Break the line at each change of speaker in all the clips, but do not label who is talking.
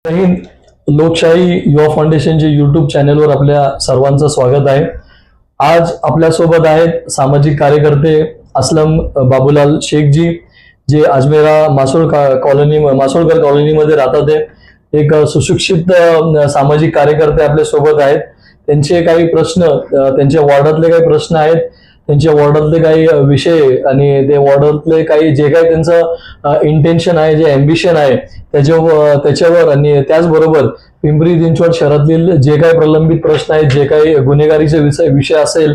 जय हिंद. लोकशाही युवा फाउंडेशनचे युट्यूब चॅनलवर आपल्या सर्वांचं स्वागत आहे. आज आपल्यासोबत आहेत सामाजिक कार्यकर्ते असलम बाबूलाल शेखजी, जे अजमेरा मासोळकर कॉलनीमध्ये राहतात. एक सुशिक्षित सामाजिक कार्यकर्ते आपल्या सोबत आहेत. त्यांचे काही प्रश्न, त्यांच्या वॉर्डातले काही प्रश्न आहेत, त्यांच्या वॉर्डातले काही विषय आणि ते वॉर्डातले काही जे काही त्यांचं इंटेन्शन आहे, जे अँबिशन आहे त्याच्यावर आणि त्याचबरोबर पिंपरी चिंचवड शहरातील जे काही प्रलंबित प्रश्न आहेत, जे काही गुन्हेगारीचे विषय असेल,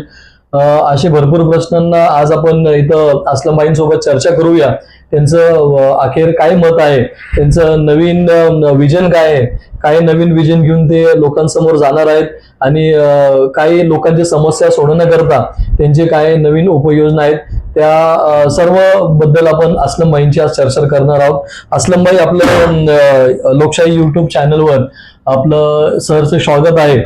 असे भरपूर प्रश्नांना आज आपण इथं असलमबाईंसोबत चर्चा करूया. त्यांचं अखेर काय मत आहे, त्यांचं नवीन विजन काय आहे, काय नवीन विजन घेऊन ते लोकांसमोर जाणार आहेत आणि काही लोकांच्या समस्या सोडवण्याकरता त्यांचे काय नवीन उपयोजना आहेत, त्या सर्व बद्दल आपण असलमबाईंची आज चर्चा करणार आहोत. असलमबाई, आपलं लोकशाही युट्यूब चॅनलवर आपलं सहर्ष स्वागत आहे.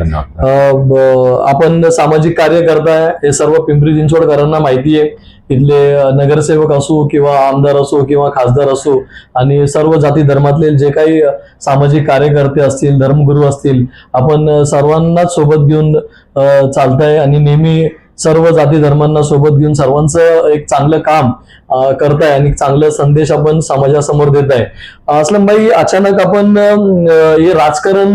आपण सामाजिक कार्य करताय हे सर्व पिंपरी चिंचवडकरांना माहिती आहे. इथले नगरसेवक असो किंवा आमदार असो किंवा खासदार असो आणि सर्व जाती धर्मातले जे काही सामाजिक कार्यकर्ते असतील, धर्मगुरू असतील, आपण सर्वांनाच सोबत घेऊन चालताय आणि नेहमी सर्व जाती धर्मांना सोबत घेऊन सर्वांचं एक चांगलं काम करताय आणि चांगला संदेश आपण समाजासमोर देत आहे. असलमबाई, अचानक आपण हे राजकारण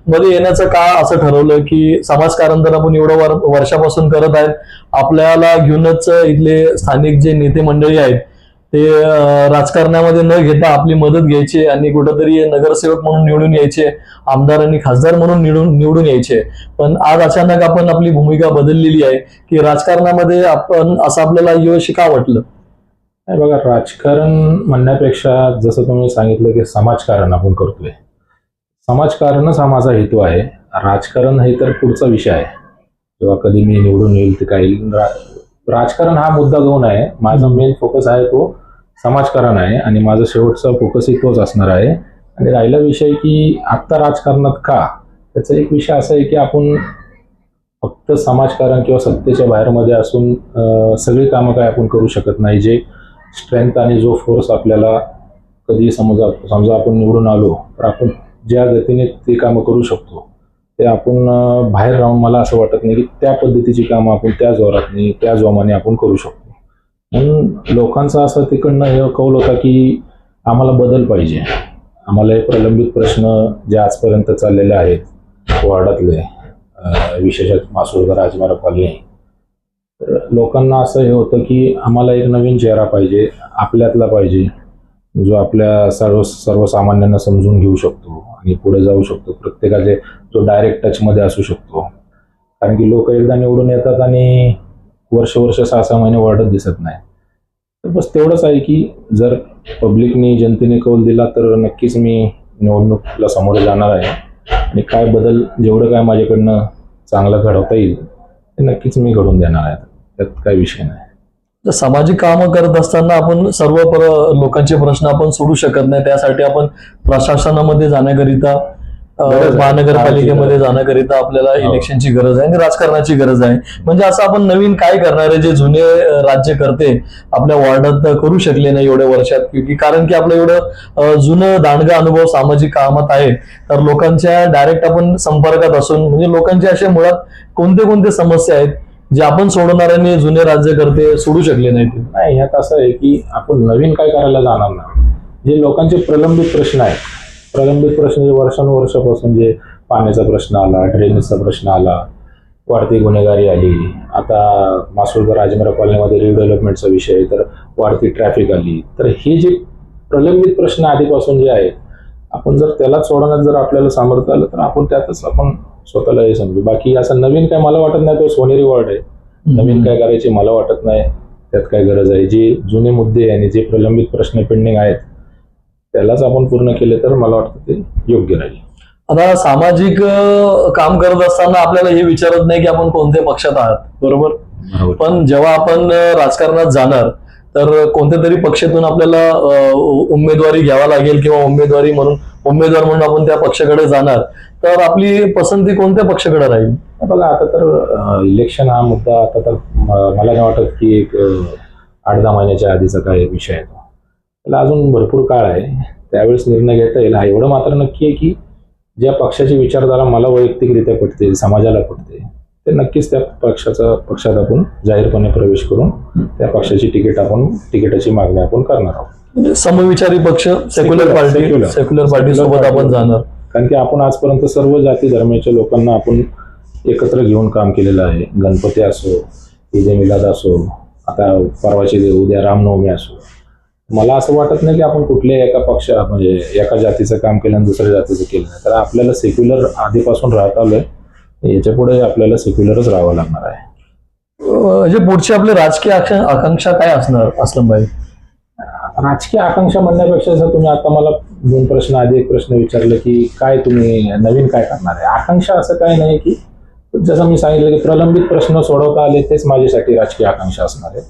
मध्ये येण्याचं का असं ठरवलं की समाजकारण तर आपण एवढं वर्षापासून करत आहेत, आपल्याला घेऊनच इथले स्थानिक जे नेते मंडळी आहेत ते राजकारणामध्ये न घेता आपली मदत घ्यायची आणि कुठंतरी नगरसेवक म्हणून निवडून यायचे, आमदार आणि खासदार म्हणून निवडून यायचे. पण आज अचानक आपण आपली भूमिका बदललेली आहे की राजकारणामध्ये आपण असं आपल्याला यश का वाटलं?
बघा, राजकारण म्हणण्यापेक्षा जसं तुम्ही सांगितलं की समाजकारण आपण करतोय, समाजकारणच हा माझा हेतू आहे. राजकारण हे तर पुढचा विषय आहे. जेव्हा कधी मी निवडून येईल ते काही राजकारण हा मुद्दा घेऊन आहे. माझा मेन फोकस आहे तो समाजकारण आहे आणि माझा शेवटचा फोकसही तोच असणार आहे. आणि राहिला विषय की आत्ता राजकारणात का, त्याचा एक विषय असा आहे की आपण फक्त समाजकारण किंवा सत्तेच्या बाहेरमध्ये असून सगळी कामं काय आपण करू शकत नाही. जे स्ट्रेंथ आणि जो फोर्स आपल्याला कधी समजा आपण निवडून आलो तर आपण ज्या गतीने ते कामं करू शकतो ते आपण बाहेर राहून मला असं वाटत नाही की त्या पद्धतीची कामं आपण त्या जोरातनी त्या जोमाने आपण करू शकतो. म्हणून लोकांचा असा तिकडनं हे कौल होता की आम्हाला बदल पाहिजे, आम्हाला हे प्रलंबित प्रश्न जे आजपर्यंत चाललेले आहेत वॉर्डातले, विशेषतः मासोळकर अजमेरा कॉलनी, तर लोकांना असं हे होतं की आम्हाला एक नवीन चेहरा पाहिजे, आपल्यातला पाहिजे, जो आपल्या सर्वसामान्यांना समजून घेऊ शकतो आणि पुढे जाऊ शकतो, प्रत्येकाचे जो डायरेक्ट टचमध्ये असू शकतो. कारण की लोक एकदा निवडून येतात आणि वर्ष 6-6 महिने वाढत दिसत नाही. तर बस तेवढंच आहे की जर पब्लिकनी, जनतेने कौल दिला तर नक्कीच मी निवडणुकीला समोर जाणार आहे आणि काय बदल जेवढं काय माझ्याकडनं चांगलं घडवता येईल ते नक्कीच मी घडवून देणार आहे. त्यात काही विषय नाही.
तर सामाजिक कामं करत असताना आपण सर्व लोकांचे प्रश्न आपण सोडू शकत नाही. त्यासाठी आपण प्रशासनामध्ये जाण्याकरिता, महानगरपालिकेमध्ये जाण्याकरिता आपल्याला इलेक्शनची गरज आहे आणि राजकारणाची गरज आहे. म्हणजे असं आपण नवीन काय करणार आहे जे जुने राज्यकर्ते आपल्या वॉर्डात करू शकले नाही एवढ्या वर्षात, कारण की आपलं एवढं जुनं दांडगा अनुभव सामाजिक कामात आहे. तर लोकांच्या डायरेक्ट आपण संपर्कात असून म्हणजे लोकांच्या अशा मुळात कोणते समस्या आहेत जे आपण सोडवणार आणि जुने राज्यकर्ते सोडू शकले नाहीत?
नाही, ह्यात असं आहे की आपण नवीन काय करायला जाणार नाही. जे लोकांचे प्रलंबित प्रश्न आहेत, प्रलंबित प्रश्न जे वर्षानुवर्षापासून, जे पाण्याचा प्रश्न आला, ड्रेनेजचा प्रश्न आला, वाढती गुन्हेगारी आली, आता मासोळकर अजमेरा कॉलनीमध्ये रिडेव्हलपमेंटचा विषय, तर वाढती ट्रॅफिक आली, तर हे जे प्रलंबित प्रश्न आधीपासून जे आहेत आपण जर त्याला सोडवण्यात जर आपल्याला सामर्थ्य आलं तर आपण त्यातच आपण स्वतःला हे समजू. बाकी असं नवीन काय मला वाटत नाही. तो सोनेरी वॉर्ड आहे, नवीन काय करायची मला वाटत नाही, त्यात काय गरज आहे. जे जुने मुद्दे आणि जे प्रलंबित प्रश्न पेंडिंग आहेत त्यालाच आपण पूर्ण केले तर मला वाटतं ते योग्य राहील.
आता सामाजिक काम करत असताना आपल्याला हे विचारत नाही की आपण कोणत्या पक्षात आहात, बरोबर? पण जेव्हा आपण राजकारणात जाणार तर कोणत्या तरी पक्षातून आपल्याला उमेदवारी घ्यावा लागेल किंवा उमेदवार म्हणून आपण त्या पक्षाकडे जाणार. तर आपली पसंती कोणत्या पक्षाकडे राहील?
बघा, आता तर इलेक्शन हा मुद्दा आता तर मला नाही वाटत की एक 8-10 महिन्याच्या आधीचा काय विषय आहे. त्याला अजून भरपूर काळ आहे, त्यावेळेस निर्णय घेता येईल. हा एवढं मात्र नक्की आहे की ज्या पक्षाची विचारधारा मला वैयक्तिकरित्या पटते, समाजाला पटते, ते नक्कीच त्या पक्षात आपण जाहीरपणे प्रवेश करून त्या पक्षाची तिकिटाची मागणी आपण करणार आहोत.
म्हणजे समविचारी पक्ष सेक्युलर पार्टी सोबत आपण जाणार.
कारण की आपण आजपर्यंत सर्व जाती धर्माच्या लोकांना आपण एकत्र घेऊन काम केलेलं आहे. गणपती असो, ईद ए मिलाद असो, आता परवाची उद्या रामनवमी असो. मला असं वाटत नाही की आपण कुठल्याही एका म्हणजे एका जातीचं काम केलं आणि दुसऱ्या जातीचं केलं नाही. तर आपल्याला सेक्युलर आधीपासून राहत आलोय, याच्या पुढे आपल्याला सेक्युलरच राहावं लागणार आहे.
म्हणजे पुढची आपली राजकीय आकांक्षा काय असणार अस्लम भाई?
राजकीय आकांक्षा म्हणण्यापेक्षा जर तुम्ही आता मला 2 प्रश्न आधी एक प्रश्न विचारले की काय तुम्ही नवीन काय करणार आहे. आकांक्षा असं काय नाही की जसं मी सांगितलं की प्रलंबित प्रश्न सोडवता आले तेच माझ्यासाठी राजकीय आकांक्षा असणार आहे.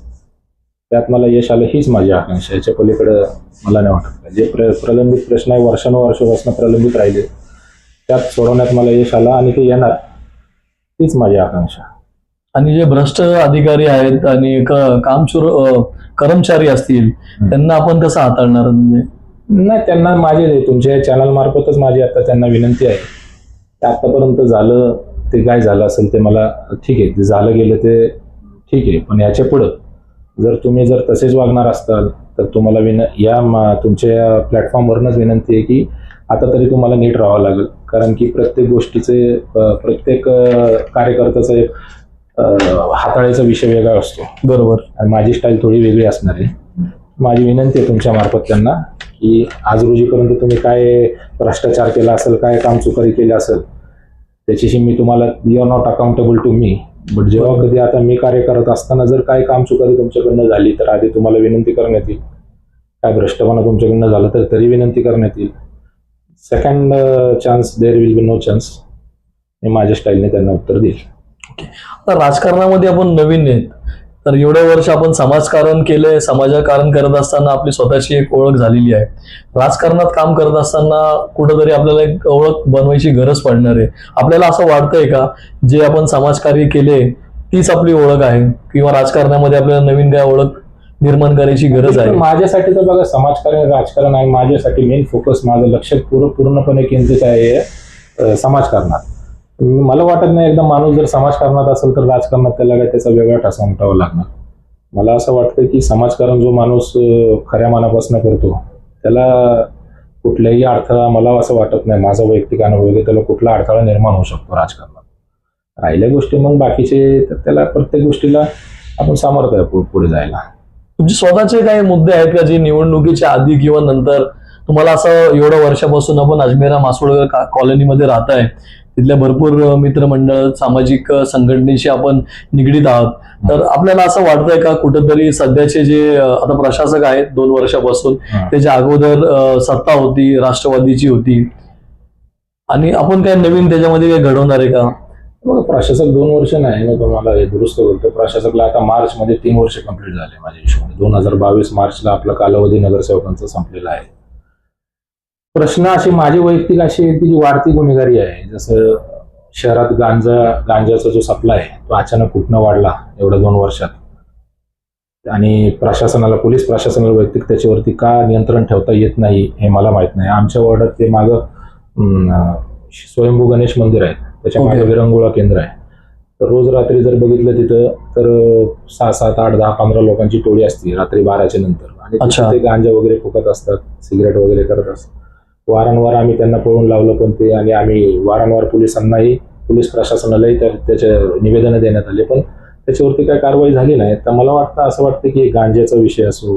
त्यात मला यश आलं हीच माझी आकांक्षा. याच्या पलीकडे मला नाही वाटत. जे प्रलंबित प्रश्न आहे वर्षानुवर्षापासून प्रलंबित राहिले त्यात सोडवण्यात मला यश आलं आणि ते येणार, तीच माझी आकांक्षा.
आणि जे भ्रष्ट अधिकारी आहेत आणि कामचोर कर्मचारी असतील त्यांना आपण कसं हाताळणार? म्हणजे
नाही, त्यांना माझे तुमच्या चॅनल मार्फतच माझी आता त्यांना विनंती आहे. ते आतापर्यंत झालं ते काय झालं असेल ते मला ठीक आहे, ते झालं गेलं ते ठीक आहे, पण याच्या पुढं जर तुम्ही तसेच वागणार असाल तर तुम्हाला तुमच्या प्लॅटफॉर्मवरूनच विनंती आहे की आता तरी तुम्हाला नीट राहावं लागेल. कारण की प्रत्येक गोष्टीचे प्रत्येक कार्यकर्त्याचा एक हाताळायचा विषय वेगळा असतो.
बरोबर.
आणि माझी स्टाईल थोडी वेगळी असणार आहे. माझी विनंती आहे तुमच्या मार्फत त्यांना की आज रोजीपर्यंत तुम्ही काय भ्रष्टाचार केला असेल, काय कामचुकारी केली असेल, त्याच्याशी मी तुम्हाला you are not accountable to me. But जेव्हा कधी आता मी कार्य करत असताना जर काही कामचुकारी तुमच्याकडनं झाली तर आधी तुम्हाला विनंती करण्यात येईल. काय भ्रष्टपणा तुमच्याकडनं झालं तर तरी विनंती करण्यात येईल. Second chance there will be no chance. मी माझ्या स्टाईलने त्यांना उत्तर देईल.
आता राजकारणामध्ये आपण नवीन आहेत, तर एवढ्या वर्ष आपण समाजकारण केलंय. समाजकारण करत असताना आपली स्वतःची एक ओळख झालेली आहे. राजकारणात काम करत असताना कुठंतरी आपल्याला एक ओळख बनवायची गरज पडणार आहे. आपल्याला असं वाटतंय का जे आपण समाजकार्य केले तीच आपली ओळख आहे, किंवा राजकारणामध्ये आपल्याला नवीन काय ओळख निर्माण करायची गरज आहे?
माझ्यासाठी तर बघा समाजकारण राजकारण आहे. माझ्यासाठी मेन फोकस माझं लक्ष पूर्णपणे केंद्रित आहे समाजकारणात. मला वाटत नाही एकदा माणूस जर समाजकारणात असेल तर राजकारणात त्याला काय त्याचा वेगळा ठसा उमटावा लागणार. मला असं वाटतं की समाजकारण जो माणूस खऱ्या मनापासून करतो त्याला कुठल्याही अडथळा, मला असं वाटत नाही, माझा वैयक्तिक अनुभव आहे, त्याला कुठला अडथळा निर्माण होऊ शकतो राजकारणात. राहिल्या गोष्टी मग बाकीचे तर त्याला प्रत्येक गोष्टीला आपण सामर्थ्य आहे पुढे जायला.
तुमचे स्वतःचे काही मुद्दे आहेत का जे निवडणुकीच्या आधी किंवा नंतर तुम्हाला असं एवढ्या वर्षापासून आपण अजमेरा मासोळगर कॉलनीमध्ये राहताय, तिथल्या भरपूर मित्रमंडळ सामाजिक संघटनेशी आपण निगडीत आहात, तर आपल्याला असं वाटतंय का कुठंतरी सध्याचे जे आता प्रशासक आहेत 2 वर्षापासून, त्याच्या अगोदर सत्ता होती राष्ट्रवादीची होती, आणि आपण काय नवीन त्याच्यामध्ये काय घडवणार आहे का?
प्रशासक 2 वर्ष नाही, मी तुम्हाला हे दुरुस्त बोलतो. प्रशासकला आता मार्च मध्ये 3 वर्ष कंप्लीट झाले माझ्या हिशोबाने. 2022 मार्चला आपला कालावधी नगरसेवकांचा संपलेला आहे. प्रश्न अशी माझी वैयक्तिक अशी आहे की जी वाढती गुन्हेगारी आहे, जसं शहरात गांजाचा जो सप्लाय आहे तो अचानक कुठनं वाढला एवढ्या 2 वर्षात, आणि पोलीस प्रशासनाला वैयक्तिक त्याच्यावरती का नियंत्रण ठेवता येत नाही हे मला माहित नाही. आमच्या वॉर्डात ते मागं स्वयंभू गणेश मंदिर आहे, त्याच्या मागे विरंगुळा केंद्र आहे. तर रोज रात्री जर बघितलं तिथं तर 6, 7, 8, 10, 15 लोकांची टोळी असते रात्री 12च्या नंतर, आणि ते गांजा वगैरे फुकत असतात, सिगरेट वगैरे करत असतात. वारंवार आम्ही त्यांना पळून लावलं पण ते, आणि आम्ही वारंवार पोलीस प्रशासनालाही त्याचे निवेदनं देण्यात आले, पण त्याच्यावरती काही कारवाई झाली नाही. तर मला असं वाटतं की गांजाचा विषय असो,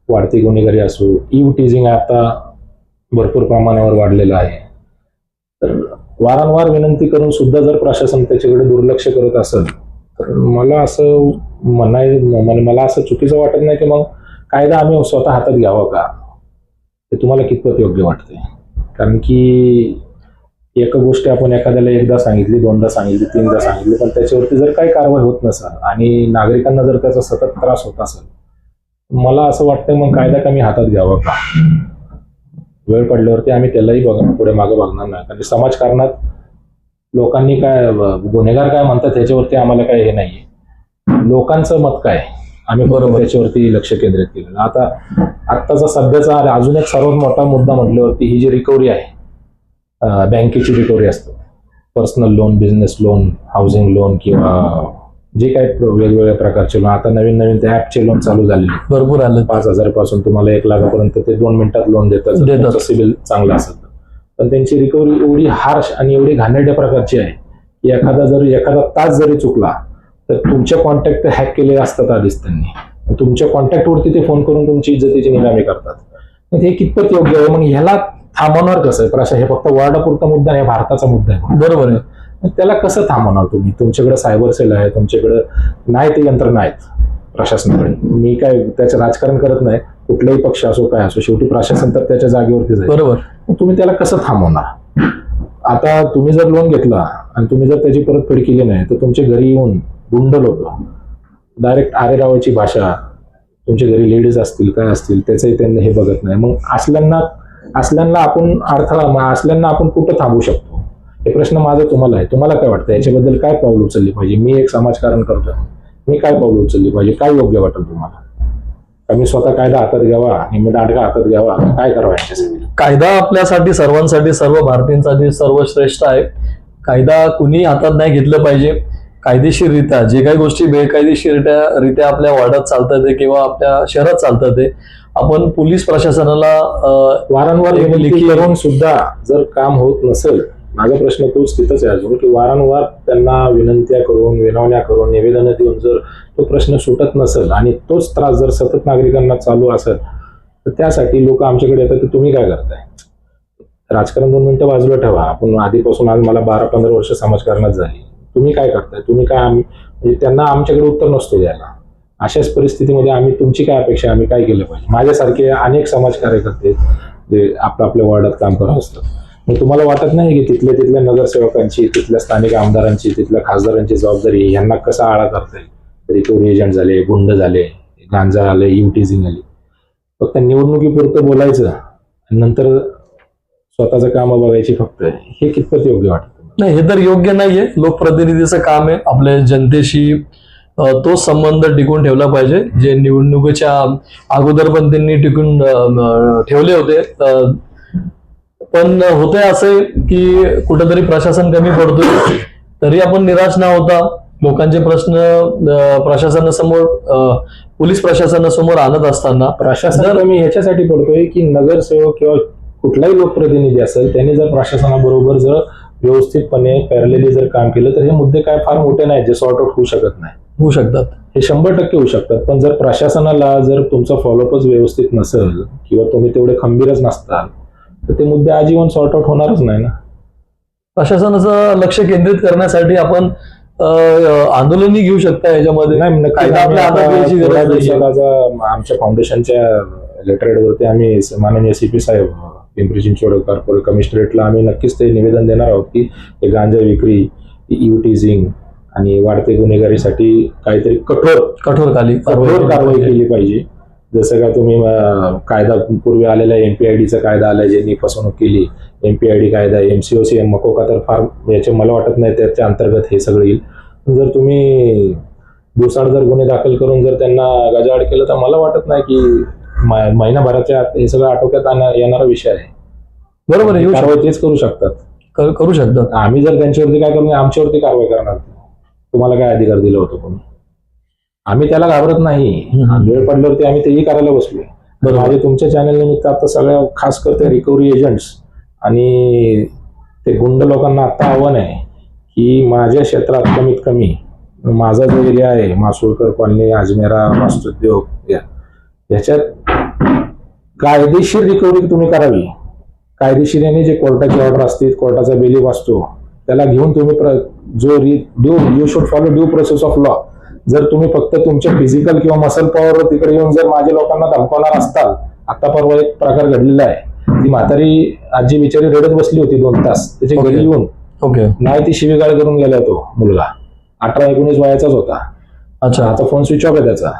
वाढती गुन्हेगारी असो, ईव्ह टीझिंग आता भरपूर प्रमाणावर वाढलेलं आहे. तर वारंवार विनंती करून सुद्धा जर प्रशासन त्याच्याकडे दुर्लक्ष करत असेल तर मला असं मला असं चुकीचं वाटत नाही की मग कायदा आम्ही स्वतः हातात घ्यावा का, ते तुम्हाला कितपत योग्य वाटते? कारण की एक गोष्ट आपण एखाद्याला एकदा सांगितली, 2दा सांगितली, 3दा सांगितली, पण त्याच्यावरती जर काही कारवाई होत नसेल आणि नागरिकांना जर त्याचा सतत त्रास होत असेल, मला असं वाटतं मग कायदा कमी हातात घ्यावा का. वेळ पडल्यावरती आम्ही त्यालाही पुढे मागे बघणार नाही. कारण समाजकारणात लोकांनी काय गुन्हेगार काय म्हणतात ह्याच्यावरती आम्हाला काय हे नाहीये. लोकांचं मत काय आम्ही बरोबर त्याच्यावरती लक्ष केंद्रित केलेलं. आत्ताचा सध्याचा अजून एक सर्वात मोठा मुद्दा म्हटल्यावरती ही जी रिकव्हरी आहे, बँकेची रिकव्हरी असतात, personal loan, business loan, housing loan किंवा जे काही वेगवेगळ्या प्रकारचे लोन. आता नवीन त्या ॲपचे लोन चालू झालेले
भरपूर आले.
5,000 पासून तुम्हाला 1 लाखापर्यंत ते 2 मिनिटात लोन देतात, सिबिल चांगला असेल तर. पण त्यांची रिकव्हरी एवढी हार्श आणि एवढी घाणेरड्या प्रकारची आहे की एखादा तास जरी चुकला तर तुमचे कॉन्टॅक्ट हॅक केले असतात आधीच त्यांनी. तुमच्या कॉन्टॅक्टवरती ते फोन करून तुमची इज्जतीची निलामी करतात. मग हे कितपत योग्य आहे? मग ह्याला थांबवणार कसं आहे? हे फक्त वर्डापुरता मुद्दा आहे, भारताचा मुद्दा आहे.
बरोबर आहे.
मग त्याला कसं थांबवणार तुम्ही? तुमच्याकडे सायबर सेल आहे, तुमच्याकडे नाही ते यंत्रणा आहेत प्रशासनाकडे. मी काय त्याचं राजकारण करत नाही, कुठलाही पक्ष असो काय असो, शेवटी प्रशासन तर त्याच्या जागेवरतीच आहे.
बरोबर.
मग तुम्ही त्याला कसं थांबवणार? आता तुम्ही जर लोन घेतला आणि तुम्ही जर त्याची परतफेड केली नाही तर तुमच्या घरी येऊन गुंड लोक डायरेक्ट आरेरावाची भाषा, तुमच्या घरी लेडीज असतील काय असतील त्याचंही त्यांना हे बघत नाही. मग असल्यांना आपण कुठं थांबू शकतो? हे प्रश्न माझा तुम्हाला आहे. तुम्हाला काय वाटतं याच्याबद्दल? काय पाऊल उचलली पाहिजे? मी एक समाजकारण करतोय, मी काय पाऊल उचलली पाहिजे? काय योग्य वाटेल तुम्हाला? का मी स्वतः कायदा हातात घ्यावा आणि मी दांडगा हातात घ्यावा? काय करावं याच्यासाठी?
कायदा आपल्यासाठी, सर्वांसाठी, सर्व भारतीयांसाठी सर्वश्रेष्ठ आहे. कायदा कुणी हातात नाही घेतलं पाहिजे. कायदेशीररित्या जे काही गोष्टी बेकायदेशीररित्या आपल्या वार्डात चालतात किंवा आपल्या शहरात चालतात ते आपण पोलीस प्रशासनाला
वारंवार विनंती करून सुद्धा जर काम होत नसेल, माझा प्रश्न तोच तिथंच आहे अजून, की वारंवार त्यांना विनंत्या करून, विनवण्या करून, निवेदनं देऊन जर तो प्रश्न सुटत नसेल आणि तोच त्रास जर सतत नागरिकांना चालू असेल तर त्यासाठी लोक आमच्याकडे येतात. तर तुम्ही काय करताय? राजकारण 2 मिनिटं बाजूला ठेवा. आपण आधीपासून, आज मला 12-15 वर्ष समाजकारणात झाली. तुम्ही काय करताय? तुम्ही काय म्हणजे त्यांना आमच्याकडे उत्तर नसतो द्यायला. अशाच परिस्थितीमध्ये तुमची काय अपेक्षा, आम्ही काय केलं पाहिजे? माझ्यासारखे अनेक समाज कार्यकर्ते जे आपल्या वॉर्डात काम करत असतात. मग तुम्हाला वाटत नाही की तिथल्या नगरसेवकांची, तिथल्या स्थानिक आमदारांची, तिथल्या खासदारांची जबाबदारी यांना कसा आळा करता येईल? रिकव्हरी एजंट झाले, गुंड झाले, गांजा आले, टीजिंग आली. फक्त निवडणुकीपुरतं बोलायचं आणि नंतर स्वतःचं काम बघायची फक्त, हे कितपत योग्य वाटतं?
नाही, हे तर योग्य नाहीये. लोकप्रतिनिधीचं काम आहे आपल्या जनतेशी तो संबंध टिकून ठेवला पाहिजे, जे निवडणुकीच्या अगोदर पण त्यांनी टिकून ठेवले होते. पण होतंय असं की कुठेतरी प्रशासन कमी पडतोय, तरी आपण निराश न होता लोकांचे प्रश्न प्रशासनासमोर, पोलीस प्रशासनासमोर आणत असताना
प्रशासन कमी ह्याच्यासाठी पडतोय की नगरसेवक किंवा कुठलाही लोकप्रतिनिधी असेल त्यांनी जर प्रशासनाबरोबर जर व्यवस्थितपणे पॅरलली जर काम केलं तर हे मुद्दे काय फार मोठे नाहीत जे सॉर्ट आउट होऊ शकत नाही.
होऊ शकतात,
हे 100% होऊ शकतात. पण जर प्रशासनाला जर तुमचा फॉलोअपच व्यवस्थित नसेल किंवा तुम्ही तेवढे खंबीरच नसताल तर ते मुद्दे आजीवन सॉर्ट आउट होणारच नाही ना.
प्रशासनाचं लक्ष केंद्रित करण्यासाठी आपण आंदोलनही घेऊ शकता याच्यामध्ये. कायदा आपल्या हातात घ्यायची गरज नाही.
आमच्या फाउंडेशनच्या लेटरहेडवरती आम्ही माननीय CP साहेब पिंपरी चिंचवड कॉर्पोरेट कमिशनरेटला आम्ही नक्कीच ते निवेदन देणार आहोत की हे गांजा विक्री, टीजिंग आणि वाढते गुन्हेगारीसाठी काहीतरी कठोर कारवाई केली पाहिजे. जसं का तुम्ही कायदा पूर्वी आलेला MPIDचा कायदा आलाय, ज्यांनी फसवणूक केली, MPID कायदा, MCOC, मकोका, तर फार याचे मला वाटत नाही त्याच्या अंतर्गत हे सगळं येईल. जर तुम्ही दिवसाआड जर गुन्हे दाखल करून जर त्यांना गजाआड केलं तर मला वाटत नाही की महिनाभराच्या आत हे सगळं आटोक्यात येणारा विषय आहे.
बरोबर आहे,
कारवाई तेच करू शकतात. आम्ही जर त्यांच्यावरती काय करू, आमच्यावरती कारवाई करणार. तुम्हाला काय अधिकार दिला होता कोणी? आम्ही त्याला घाबरत नाही. वेळ पडल्यावरती आम्ही तेही करायला बसलोय. माझे तुमच्या चॅनल निमित्त आता सगळ्या खास करते रिकव्हरी एजंट्स आणि ते गुंड लोकांना आता आव्हान आहे की माझ्या क्षेत्रात कमीत कमी माझा जो एरिया आहे, मासुळकर कॉलनी, अजमेरा, वास्तुद्योग, याच्यात कायदेशीर रिकव्हरी तुम्ही करावी. कायदेशीर जे कोर्टाची ऑर्डर असते, कोर्टाचा बिलीफ असतो, त्याला घेऊन तुम्ही you should follow due process of law. जर तुम्ही फक्त तुमच्या फिजिकल किंवा मसल पॉवर तिकडे येऊन जर माझ्या लोकांना धमकवणार असताल, आता परवा एक प्रकार घडलेला आहे, ती म्हातारी आजी बिचारी रडत बसली होती 2 तास त्याच्या घरी येऊन. नाही ती शिवीगाळ करून गेला तो मुलगा, 18-19 वयाचाच होता.
अच्छा,
आता फोन स्विच ऑफ आहे त्याचा.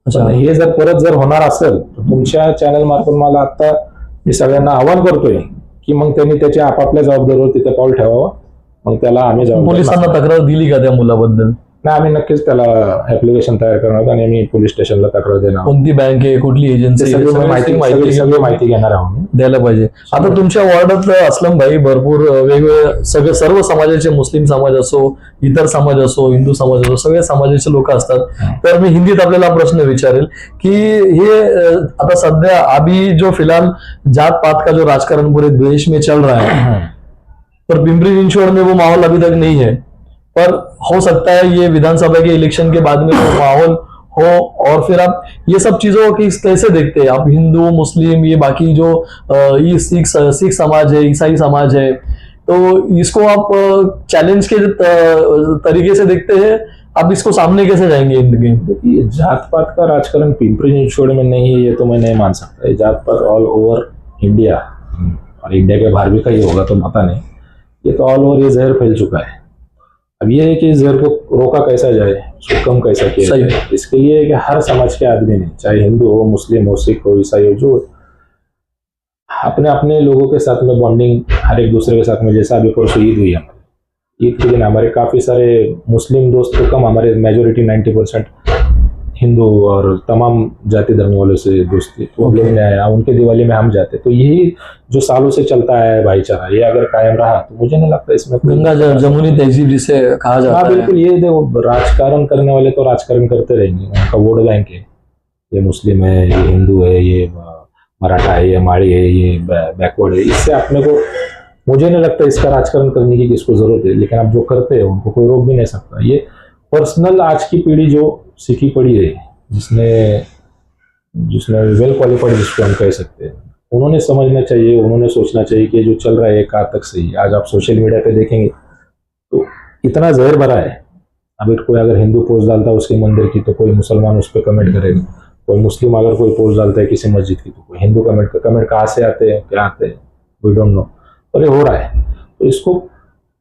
हे जर परत होणार असेल तर तुमच्या चॅनल मार्फत मला आता मी सगळ्यांना आवाहन करतोय की मग त्यांनी त्याच्या आपापल्या जबाबदारीवर तिथे पाऊल ठेवावं. मग त्याला आम्ही
पोलिसांना तक्रार दिली का त्या मुलाबद्दल?
नाही, आम्ही नक्कीच त्याला ऍप्लिकेशन तयार करणार आणि आम्ही पोलीस स्टेशनला तक्रार देणार.
कोणती बँक आहे, कुठली एजन्सी,
सगळी माहिती घेणार आहोत,
द्यायला पाहिजे. आता तुमच्या वॉर्डात असलम भाई भरपूर वेगवेगळे सर्व समाजाचे, मुस्लिम समाज असो, इतर समाज असो, हिंदू समाज असो, सगळ्या समाजाचे लोक असतात. तर मी हिंदीत आपल्याला प्रश्न विचारेल की हे आता सध्या अभी जो फिलहाल जात पात का जो राजकारण पूरे देश में चल रहा है, पर पिंपरी चिंचवड़ में वो माहौल अभी तक नहीं है, पर हो सकता है ये विधानसभा के इलेक्शन के बाद में वो माहौल हो. और फिर आप ये सब चीजों की कैसे देखते हैं आप, हिंदू मुस्लिम ये बाकी जो ये सिख समाज है, ईसाई समाज है, तो इसको आप चैलेंज के तरीके से देखते हैं, आप इसको सामने कैसे जाएंगे इनके?
देखिए, जात पात का राजकारण पिंपरी चिंचवड़ में नहीं है ये तो मैं नहीं मान सकता. ये जात पात ऑल ओवर इंडिया, और इंडिया के बाहर भी कहीं होगा तो पता नहीं, ये तो ऑल ओवर ये जहर फैल चुका है. अब ये है कि इस जहर को रोका कैसा जाए, उसको कम कैसा किया जाए. इसके लिए है कि हर समाज के आदमी ने, चाहे हिंदू हो, मुस्लिम हो, सिख हो, ईसाई हो, जो अपने अपने लोगों के साथ में बॉन्डिंग हर एक दूसरे के साथ में, जैसा अभी परसों ईद हुई हमारी, ईद के दिन हमारे काफ़ी सारे मुस्लिम दोस्त तो कम, हमारे मेजोरिटी 90% हिंदू और तमाम जाति धर्म वालों से दोस्ती, तो हम लोग ने आया, उनके दिवाली में हम जाते. तो यही जो सालों से चलता है भाईचारा, ये अगर कायम रहा तो मुझे नहीं लगता इसमें
गंगा जमुनी तहजीब जिसे कहा जाता है.
बिल्कुल. ये देखो, राजकारण करने वाले तो राजकारण करते रहेंगे, उनका वोट बैंक है, ये मुस्लिम है, ये हिंदू है, ये मराठा है, ये माड़ी है, ये बैकवर्ड है. इससे अपने को, मुझे नहीं लगता इसका राजकारण करने की किसको जरूरत है. लेकिन अब जो करते हैं उनको कोई रोक भी नहीं सकता. ये पर्सनल आज की पीढ़ी जो सीखी पड़ी है, जिसने वेल क्वालिफाइड जिसको हम कह सकते हैं, उन्होंने समझना चाहिए, उन्होंने सोचना चाहिए कि जो चल रहा है कहाँ तक सही. आज आप सोशल मीडिया पे देखेंगे तो इतना जहर भरा है. अभी कोई अगर हिंदू पोस्ट डालता है उसके मंदिर की तो कोई मुसलमान उस पर कमेंट करेगा, कोई मुस्लिम अगर कोई पोस्ट डालता है किसी मस्जिद की तो कोई हिंदू कमेंट कहाँ से आते हैं, क्या आते हैं, वी डोंट नो. और ये हो रहा है. तो इसको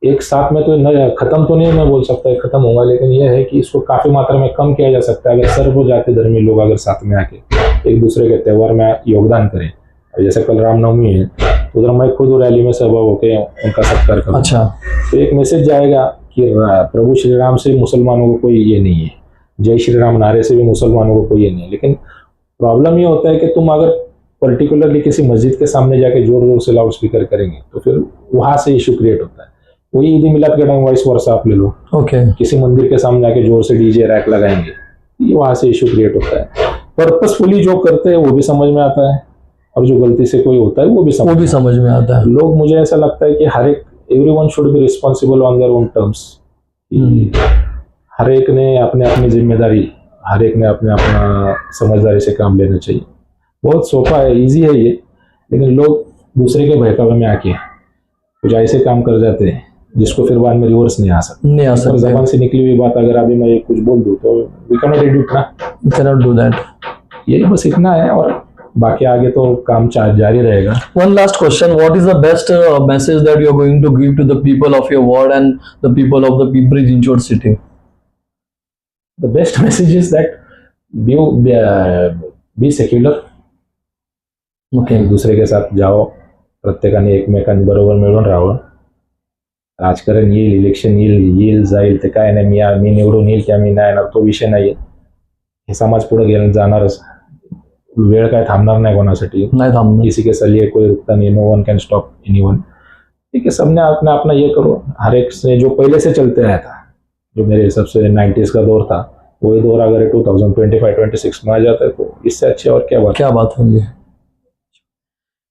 एक साथ में तो खत्म तो नहीं मैं बोल सकता है खत्म होगा, लेकिन यह है कि इसको काफी मात्रा में कम किया जा सकता है अगर सर्व जाति धर्मी लोग अगर साथ में आके एक दूसरे के त्यौहार में योगदान करें. जैसे कल रामनवमी है तो उधर मैं खुद रैली में सहभाग होकर उनका सत्कार करूँ.
अच्छा.
तो एक मैसेज जाएगा कि प्रभु श्री राम से मुसलमानों को कोई ये नहीं है, जय श्री राम नारे से भी मुसलमानों को कोई ये नहीं है. लेकिन प्रॉब्लम ये होता है कि तुम अगर पर्टिकुलरली किसी मस्जिद के सामने जाके जोर जोर से लाउड स्पीकर करेंगे तो फिर वहां से इशू क्रिएट होता है. वही ईद मिलाद के टाइम वाइस वर्षा आप ले लो, किसी मंदिर के सामने जाके जोर से डीजे रैक लगाएंगे, ये वहां से इशू क्रिएट होता है. पर्पसफुली जो करते हैं वो भी समझ में आता है, और जो गलती से कोई होता है वो भी समझ में आता है. लोग, मुझे ऐसा लगता है कि हर एक, everyone should be responsible on their own terms. हर एक ने अपने अपनी जिम्मेदारी, हर एक ने अपने अपना समझदारी से काम लेना चाहिए. बहुत सोफा है, इजी है ये, लेकिन लोग दूसरे के बहकावे में आके कुछ ऐसे काम कर जाते हैं जिसको फिर बाद में रिवर्स नहीं आ सकता. जबान से निकली हुई बात अगर अभी मैं कुछ बोल दूं तो वी कैन नॉट एडिट ना,
we can not do that.
यही बस इतना है, और बाकी आगे तो काम जारी रहेगा.
One last question, what is the best message that you are going to give to the people of your ward and the people of the Pimpri Chinchwad city?
The best message is that be secular.
Okay.
दुसरे के साथ जाओ, प्रत्येकाने एकमेकांबरोबर मिळून राहावं. राजकारण येईल, election येईल जाईल, ते काय नाही, मी निवडून येईल किंवा मी नाही येणार तो विषय नाहीये. हे समाज पुढे जाणारच, वेळ काय थांबणार नाही कोणासाठी,
नहीं थांबणार.
किसी के सलिए कोई रुकता नहीं, no one can stop anyone. ठीक है, सबने अपना अपना ये करो. हर एक से जो पहले से चलते आया था, जो मेरे हिसाब से 90s का दौर था, वही दौर अगर 2025-26 में आ जाता है तो इससे अच्छी और क्या बात
होगी.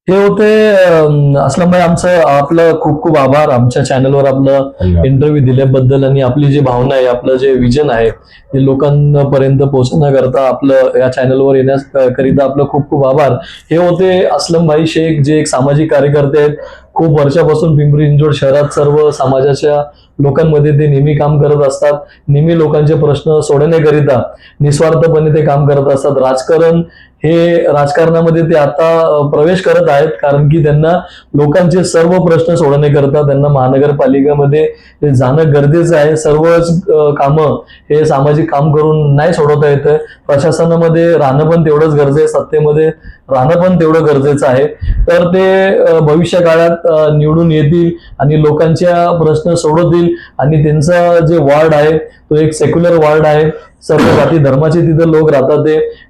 हे होते असलम भाई, आमचं आपलं खूप खूप आभार आमच्या चॅनलवर आपलं इंटरव्ह्यू दिल्याबद्दल, आणि आपली जी भावना आहे, आपलं जे विजन आहे ते लोकांपर्यंत पोहोचण्याकरता आपलं या चॅनलवर येण्याकरिता आपलं खूप खूप आभार. हे होते असलम भाई शेख, जे एक सामाजिक कार्यकर्ते आहेत. खूप वर्षापासून पिंपरी चिंचवड शहरात सर्व समाजाच्या लोकांमध्ये ते नेहमी काम करत असतात. नेहमी लोकांचे प्रश्न सोडवण्याकरिता निस्वार्थपणे ते काम करत असतात. राजकारणामध्ये ते आता प्रवेश करत आहेत, कारण की त्यांना लोकांचे सर्व प्रश्न सोडवण्याकरता त्यांना महानगरपालिकेमध्ये जाणं गरजेचं आहे. सर्वच कामं हे सामाजिक काम करून नाही सोडवता येतं. प्रशासनामध्ये राहणं पण तेवढंच गरजेचं आहे, सत्तेमध्ये राहणं पण तेवढं गरजेचं आहे. तर ते भविष्य काळात निवडून येतील आणि लोकांच्या प्रश्न सोडवतील आणि त्यांचा जे वॉर्ड आहे तो एक सेक्युलर वॉर्ड आहे, सर्व जाती धर्माचे तिथे लोक राहतात,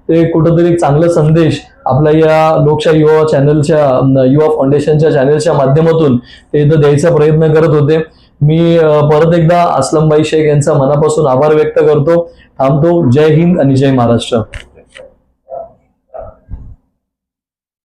ते कुठंतरी एक चांगला संदेश आपल्या या लोकशाही युवा चॅनलच्या युवा फाउंडेशनच्या चॅनलच्या माध्यमातून ते इथं द्यायचा प्रयत्न करत होते. मी परत एकदा असलमभाई शेख यांचा मनापासून आभार व्यक्त करतो. थांबतो. जय हिंद आणि जय महाराष्ट्र.